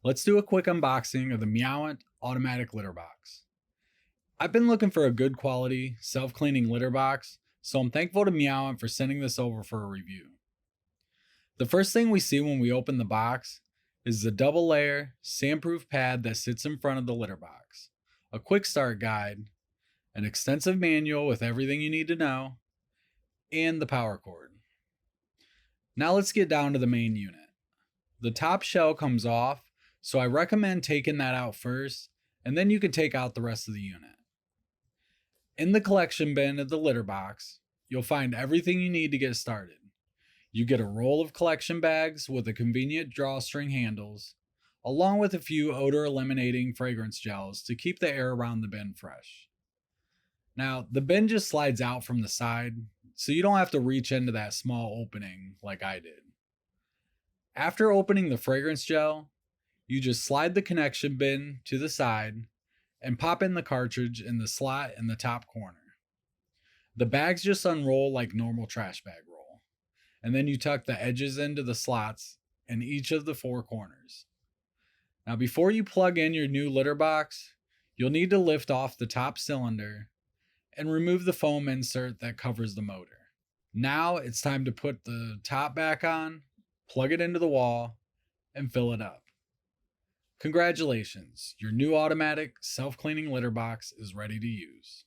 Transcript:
Let's do a quick unboxing of the MeoWant automatic litter box. I've been looking for a good quality, self-cleaning litter box, so I'm thankful to MeoWant for sending this over for a review. The first thing we see when we open the box is the double layer, sandproof pad that sits in front of the litter box, a quick start guide, an extensive manual with everything you need to know, and the power cord. Now let's get down to the main unit. The top shell comes off, so I recommend taking that out first, and then you can take out the rest of the unit. In the collection bin of the litter box, you'll find everything you need to get started. You get a roll of collection bags with a convenient drawstring handles, along with a few odor eliminating fragrance gels to keep the air around the bin fresh. Now, the bin just slides out from the side, so you don't have to reach into that small opening like I did. After opening the fragrance gel, you just slide the connection bin to the side and pop in the cartridge in the slot in the top corner. The bags just unroll like normal trash bag roll, and then you tuck the edges into the slots in each of the four corners. Now, before you plug in your new litter box, you'll need to lift off the top cylinder and remove the foam insert that covers the motor. Now it's time to put the top back on, plug it into the wall, and fill it up. Congratulations, your new automatic self-cleaning litter box is ready to use.